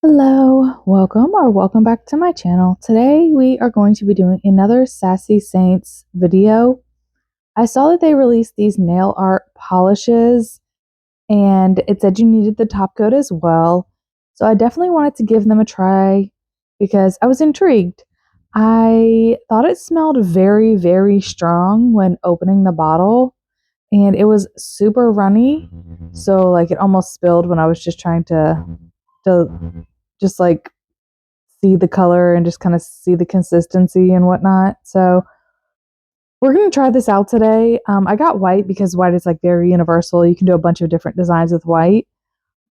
Hello, welcome back to my channel. Today we are going to be doing another Sassy Saints video. I saw that they released these nail art polishes and it said you needed the top coat as well. So I definitely wanted to give them a try because I was intrigued. I thought it smelled very, very strong when opening the bottle and it was super runny. So like it almost spilled when I was just trying to just like see the color and just kind of see the consistency and whatnot. So we're going to try this out today. I got white because white is like very universal. You can do a bunch of different designs with white.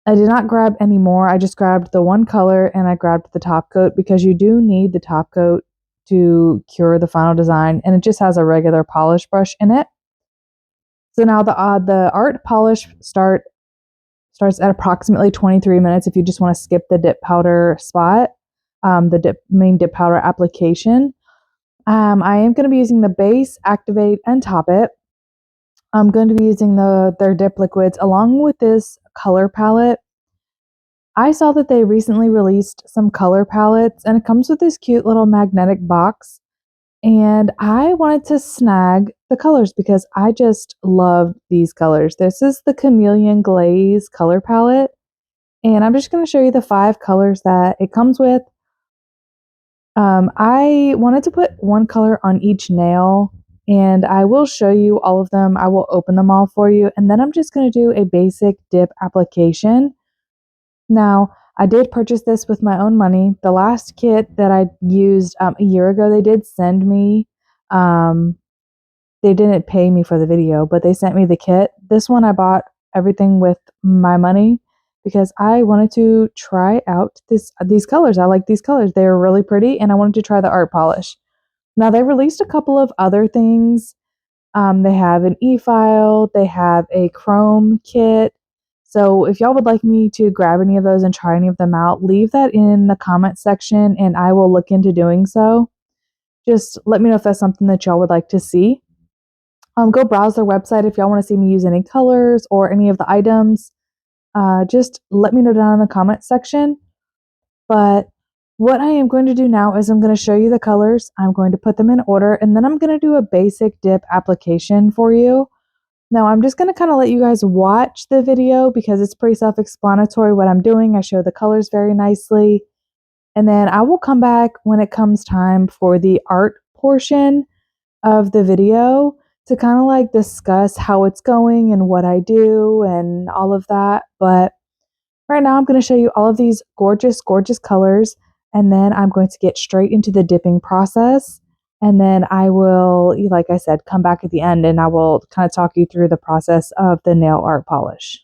I did not grab any more. I just grabbed the one color and I grabbed the top coat because you do need the top coat to cure the final design, and it just has a regular polish brush in it. So now the art polish starts at approximately 23 minutes if you just want to skip the dip powder spot, the main dip powder application. I am going to be using the base, activate, and top it. I'm going to be using their dip liquids along with this color palette. I saw that they recently released some color palettes and it comes with this cute little magnetic box. And I wanted to snag the colors because I just love these colors. This is the Chameleon Glaze color palette. And I'm just going to show you the 5 colors that it comes with. I wanted to put one color on each nail, and I will show you all of them. I will open them all for you, and then I'm just going to do a basic dip application. Now, I did purchase this with my own money. The last kit that I used a year ago, they did send me, they didn't pay me for the video, but they sent me the kit. This one I bought everything with my money because I wanted to try out these colors. I like these colors. They're really pretty and I wanted to try the art polish. Now they released a couple of other things. They have an e-file, they have a chrome kit. So if y'all would like me to grab any of those and try any of them out, leave that in the comment section and I will look into doing so. Just let me know if that's something that y'all would like to see. Go browse their website if y'all want to see me use any colors or any of the items. Just let me know down in the comment section. But what I am going to do now is I'm going to show you the colors. I'm going to put them in order and then I'm going to do a basic dip application for you. Now I'm just going to kind of let you guys watch the video because it's pretty self-explanatory what I'm doing. I show the colors very nicely. And then I will come back when it comes time for the art portion of the video to kind of like discuss how it's going and what I do and all of that. But right now I'm going to show you all of these gorgeous, gorgeous colors. And then I'm going to get straight into the dipping process. And then I will, like I said, come back at the end and I will kind of talk you through the process of the nail art polish.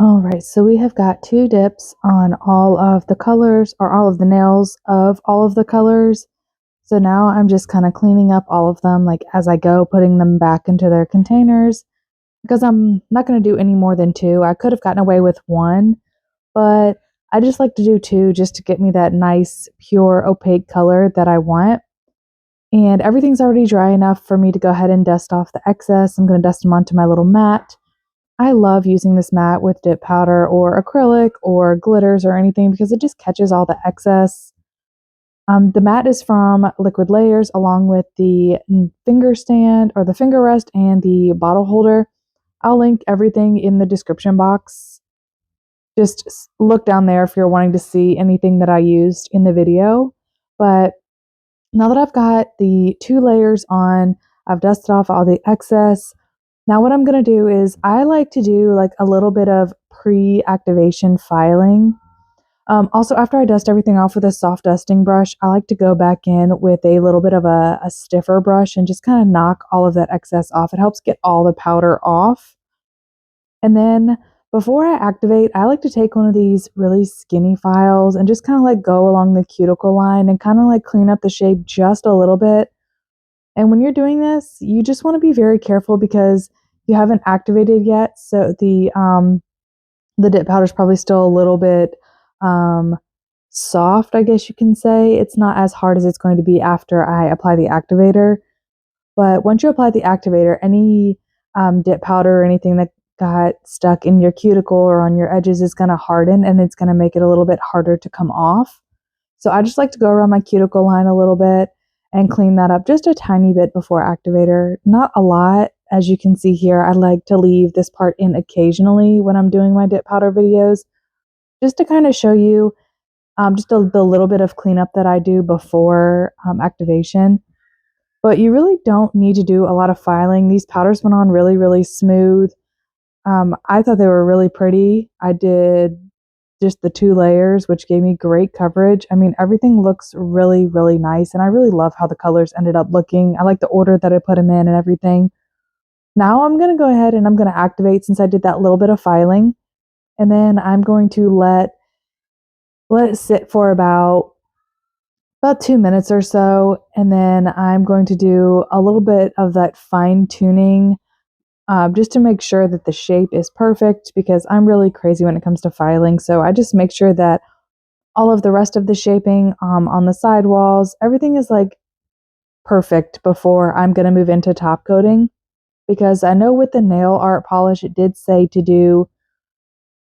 Alright, so we have got 2 dips on all of the colors, or all of the nails of all of the colors. So now I'm just kind of cleaning up all of them like as I go, putting them back into their containers because I'm not going to do any more than 2. I could have gotten away with 1, but I just like to do 2 just to get me that nice, pure, opaque color that I want. And everything's already dry enough for me to go ahead and dust off the excess. I'm going to dust them onto my little mat. I love using this mat with dip powder or acrylic or glitters or anything because it just catches all the excess. The mat is from Liquid Layers along with the finger stand or the finger rest and the bottle holder. I'll link everything in the description box. Just look down there if you're wanting to see anything that I used in the video. But now that I've got the 2 layers on, I've dusted off all the excess. Now what I'm going to do is I like to do like a little bit of pre-activation filing. Also, after I dust everything off with a soft dusting brush, I like to go back in with a little bit of a stiffer brush and just kind of knock all of that excess off. It helps get all the powder off. And then before I activate, I like to take one of these really skinny files and just kind of like go along the cuticle line and kind of like clean up the shape just a little bit. And when you're doing this, you just want to be very careful because you haven't activated yet. So the dip powder is probably still a little bit soft, I guess you can say. It's not as hard as it's going to be after I apply the activator. But once you apply the activator, any dip powder or anything that got stuck in your cuticle or on your edges is going to harden and it's going to make it a little bit harder to come off. So I just like to go around my cuticle line a little bit and clean that up just a tiny bit before activator. Not a lot. As you can see here, I like to leave this part in occasionally when I'm doing my dip powder videos, just to kind of show you just the little bit of cleanup that I do before activation. But you really don't need to do a lot of filing. These powders went on really, really smooth. I thought they were really pretty. I did just the 2 layers, which gave me great coverage. I mean, everything looks really, really nice, and I really love how the colors ended up looking. I like the order that I put them in and everything. Now I'm going to go ahead and I'm going to activate since I did that little bit of filing, and then I'm going to let it sit for about 2 minutes or so, and then I'm going to do a little bit of that fine tuning just to make sure that the shape is perfect because I'm really crazy when it comes to filing. So I just make sure that all of the rest of the shaping on the side walls, everything is like perfect before I'm going to move into top coating. Because I know with the nail art polish, it did say to do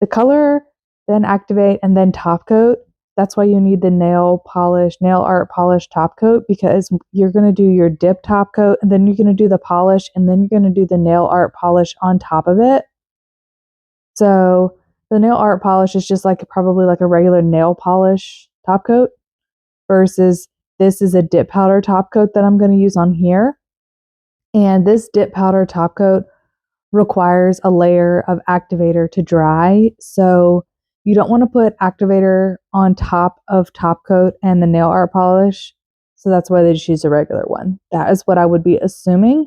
the color, then activate, and then top coat. That's why you need the nail art polish top coat, because you're going to do your dip top coat, and then you're going to do the polish, and then you're going to do the nail art polish on top of it. So the nail art polish is just like probably like a regular nail polish top coat versus this is a dip powder top coat that I'm going to use on here. And this dip powder top coat requires a layer of activator to dry. So you don't want to put activator on top of top coat and the nail art polish. So that's why they just use a regular one. That is what I would be assuming.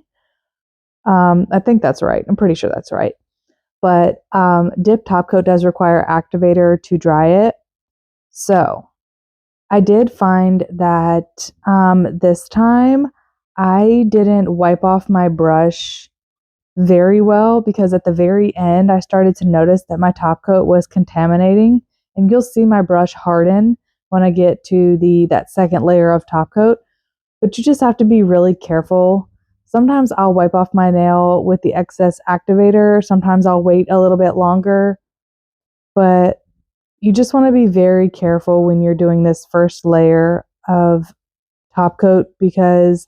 I think that's right. I'm pretty sure that's right. But dip top coat does require activator to dry it. So I did find that this time I didn't wipe off my brush very well because at the very end I started to notice that my top coat was contaminating, and you'll see my brush harden when I get to that second layer of top coat. But you just have to be really careful. Sometimes I'll wipe off my nail with the excess activator. Sometimes I'll wait a little bit longer. But you just want to be very careful when you're doing this first layer of top coat because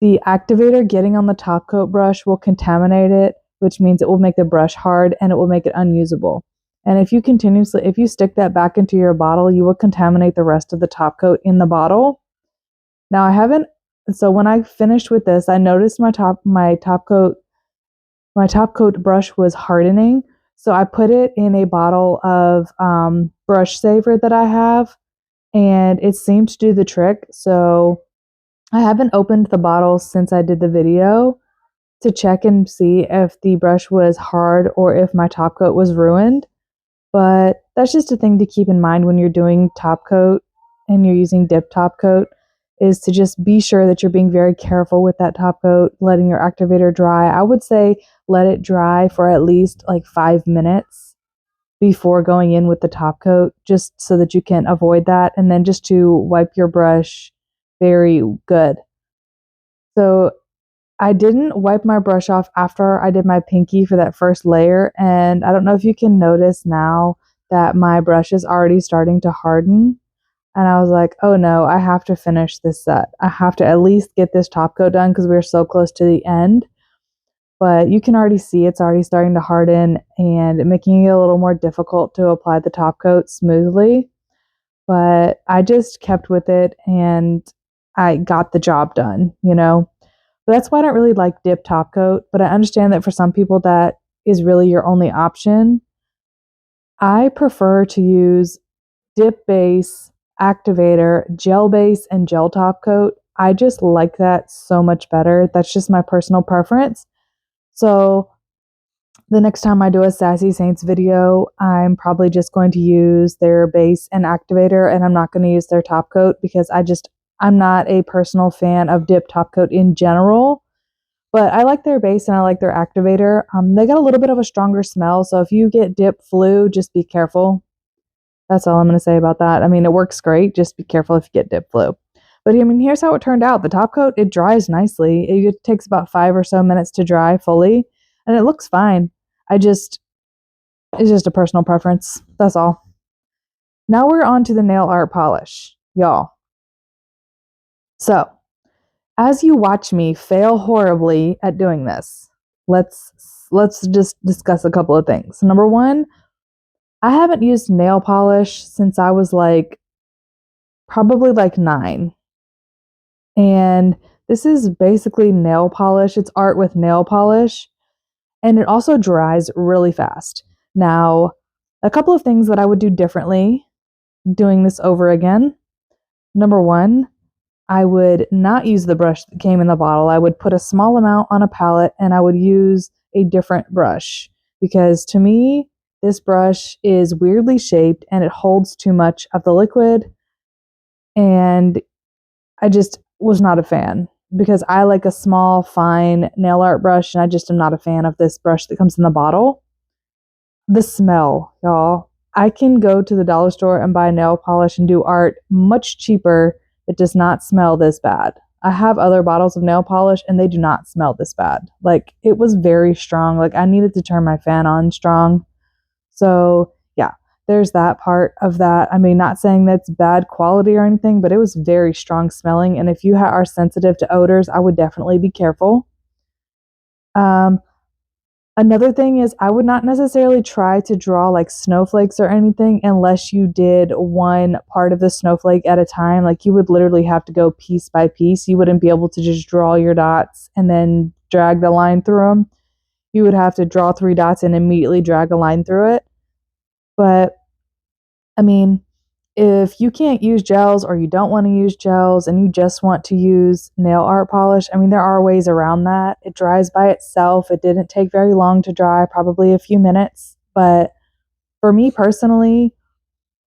the activator getting on the top coat brush will contaminate it, which means it will make the brush hard and it will make it unusable. And if you stick that back into your bottle, you will contaminate the rest of the top coat in the bottle. Now so when I finished with this, I noticed my top coat brush was hardening. So I put it in a bottle of brush saver that I have, and it seemed to do the trick. So I haven't opened the bottle since I did the video, to check and see if the brush was hard or if my top coat was ruined. But that's just a thing to keep in mind when you're doing top coat and you're using dip top coat, is to just be sure that you're being very careful with that top coat, letting your activator dry. I would say let it dry for at least like 5 minutes before going in with the top coat, just so that you can avoid that. And then just to wipe your brush very good. So I didn't wipe my brush off after I did my pinky for that first layer, and I don't know if you can notice now that my brush is already starting to harden. And I was like, oh no, I have to finish this set. I have to at least get this top coat done because we're so close to the end. But you can already see it's already starting to harden and making it a little more difficult to apply the top coat smoothly. But I just kept with it and I got the job done, you know? But that's why I don't really like dip top coat, but I understand that for some people that is really your only option. I prefer to use dip base, activator, gel base, and gel top coat. I just like that so much better. That's just my personal preference. So the next time I do a Sassy Saints video, I'm probably just going to use their base and activator, and I'm not going to use their top coat because I'm not a personal fan of dip top coat in general. But I like their base and I like their activator. They got a little bit of a stronger smell, so if you get dip flu, just be careful. That's all I'm going to say about that. I mean, it works great. Just be careful if you get dip flu. But I mean, here's how it turned out. The top coat, it dries nicely. It takes about 5 or so minutes to dry fully, and it looks fine. It's just a personal preference. That's all. Now we're on to the nail art polish, y'all. So, as you watch me fail horribly at doing this, let's just discuss a couple of things. Number one, I haven't used nail polish since I was probably 9. And this is basically nail polish. It's art with nail polish. And it also dries really fast. Now, a couple of things that I would do differently doing this over again. Number one, I would not use the brush that came in the bottle. I would put a small amount on a palette and I would use a different brush, because to me, this brush is weirdly shaped and it holds too much of the liquid. And I just was not a fan, because I like a small, fine nail art brush and I just am not a fan of this brush that comes in the bottle. The smell, y'all. I can go to the dollar store and buy nail polish and do art much cheaper. It does not smell this bad. I have other bottles of nail polish and they do not smell this bad. It was very strong. I needed to turn my fan on strong. So yeah, there's that part of that. I mean, not saying that's bad quality or anything, but it was very strong smelling. And if you are sensitive to odors, I would definitely be careful. Another thing is, I would not necessarily try to draw snowflakes or anything unless you did one part of the snowflake at a time. You would literally have to go piece by piece. You wouldn't be able to just draw your dots and then drag the line through them. You would have to draw 3 dots and immediately drag a line through it. But I mean, if you can't use gels or you don't want to use gels and you just want to use nail art polish, I mean, there are ways around that. It dries by itself. It didn't take very long to dry, probably a few minutes. But for me personally,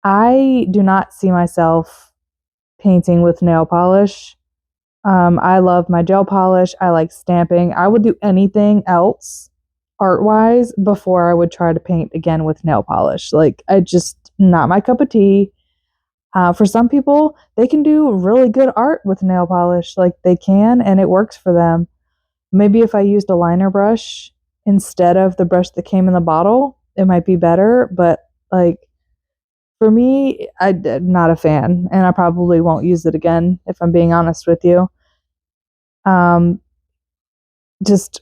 I do not see myself painting with nail polish. I love my gel polish. I like stamping. I would do anything else art-wise before I would try to paint again with nail polish. I just, not my cup of tea. For some people, they can do really good art with nail polish. They can, and it works for them. Maybe if I used a liner brush instead of the brush that came in the bottle, it might be better. But for me, I'm not a fan, and I probably won't use it again if I'm being honest with you. Just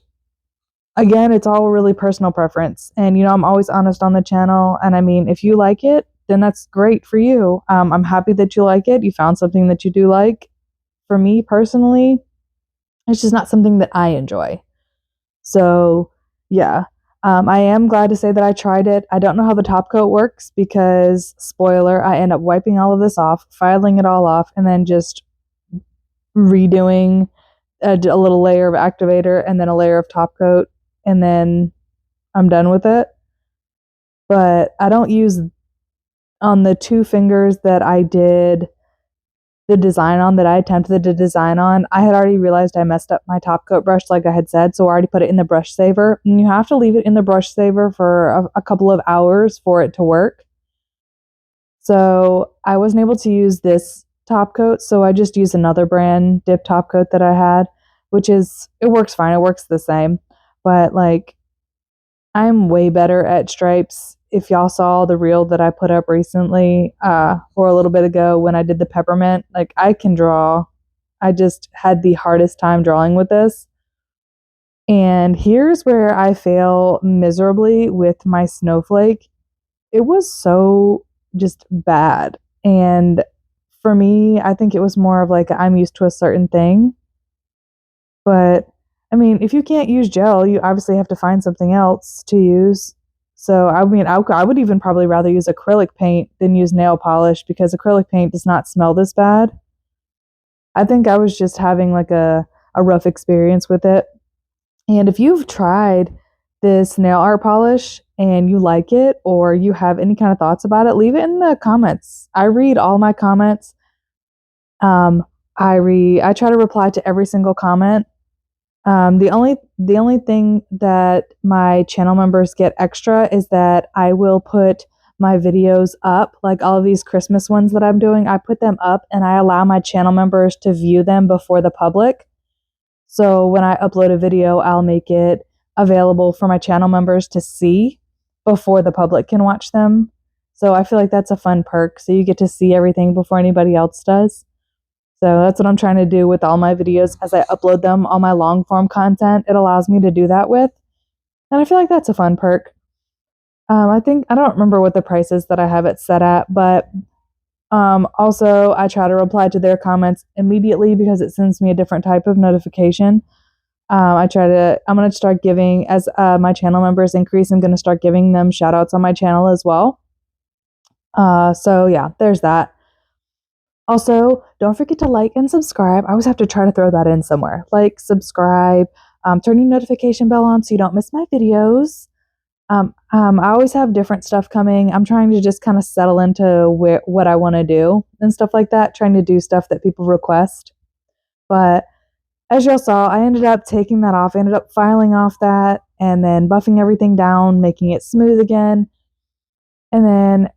again, it's all really personal preference, and I'm always honest on the channel. And I mean, if you like it, then that's great for you. I'm happy that you like it. You found something that you do like. For me personally, it's just not something that I enjoy. So yeah, I am glad to say that I tried it. I don't know how the top coat works because, spoiler, I end up wiping all of this off, filing it all off, and then just redoing a little layer of activator and then a layer of top coat, and then I'm done with it. But I don't use, on the 2 fingers that I did the design on, that I attempted to design on, I had already realized I messed up my top coat brush, like I had said, so I already put it in the brush saver. And you have to leave it in the brush saver for a couple of hours for it to work. So I wasn't able to use this top coat, so I just used another brand dip top coat that I had, which is, it works fine, it works the same. But like, I'm way better at stripes. If y'all saw the reel that I put up recently, or a little bit ago when I did the peppermint, like, I can draw. I just had the hardest time drawing with this. And here's where I fail miserably with my snowflake. It was so just bad. And for me, I think it was more of like, I'm used to a certain thing. But I mean, if you can't use gel, you obviously have to find something else to use. So I mean, I would even probably rather use acrylic paint than use nail polish, because acrylic paint does not smell this bad. I think I was just having like a rough experience with it. And if you've tried this nail art polish and you like it, or you have any kind of thoughts about it, leave it in the comments. I read all my comments. I try to reply to every single comment. The only thing that my channel members get extra is that I will put my videos up, like all of these Christmas ones that I'm doing. I put them up and I allow my channel members to view them before the public. So when I upload a video, I'll make it available for my channel members to see before the public can watch them. So I feel like that's a fun perk. So you get to see everything before anybody else does. So that's what I'm trying to do with all my videos as I upload them, all my long form content. It allows me to do that with. And I feel like that's a fun perk. I don't remember what the price is that I have it set at, but also I try to reply to their comments immediately because it sends me a different type of notification. I'm going to start giving, as my channel members increase, I'm going to start giving them shout outs on my channel as well. So yeah, there's that. Also, don't forget to like and subscribe. I always have to try to throw that in somewhere. Like, subscribe, turn your notification bell on so you don't miss my videos. I always have different stuff coming. I'm trying to just kind of settle into what I want to do and stuff like that, trying to do stuff that people request. But as y'all saw, I ended up taking that off. I ended up filing off that and then buffing everything down, making it smooth again. And then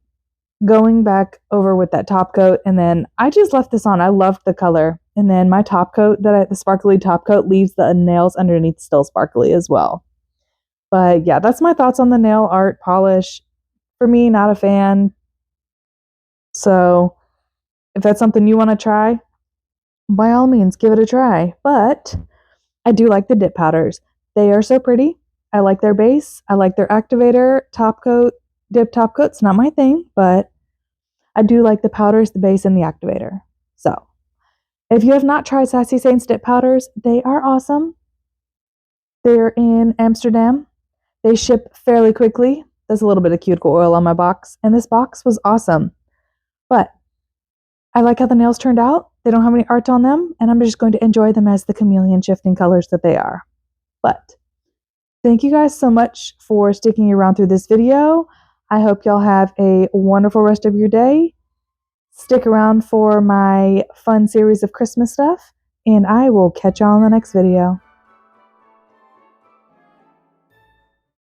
going back over with that top coat, and then I just left this on. I loved the color. And then my top coat, the sparkly top coat, leaves the nails underneath still sparkly as well. But yeah, that's my thoughts on the nail art polish. For me, not a fan. So if that's something you want to try, by all means, give it a try. But I do like the dip powders. They are so pretty. I like their base. I like their activator, top coat, dip top coat's not my thing, but I do like the powders, the base, and the activator. So if you have not tried Sassy Saints dip powders, they are awesome. They're in Amsterdam. They ship fairly quickly. There's a little bit of cuticle oil on my box, and this box was awesome. But I like how the nails turned out. They don't have any art on them, and I'm just going to enjoy them as the chameleon shifting colors that they are. But thank you guys so much for sticking around through this video. I hope y'all have a wonderful rest of your day. Stick around for my fun series of Christmas stuff, and I will catch y'all in the next video.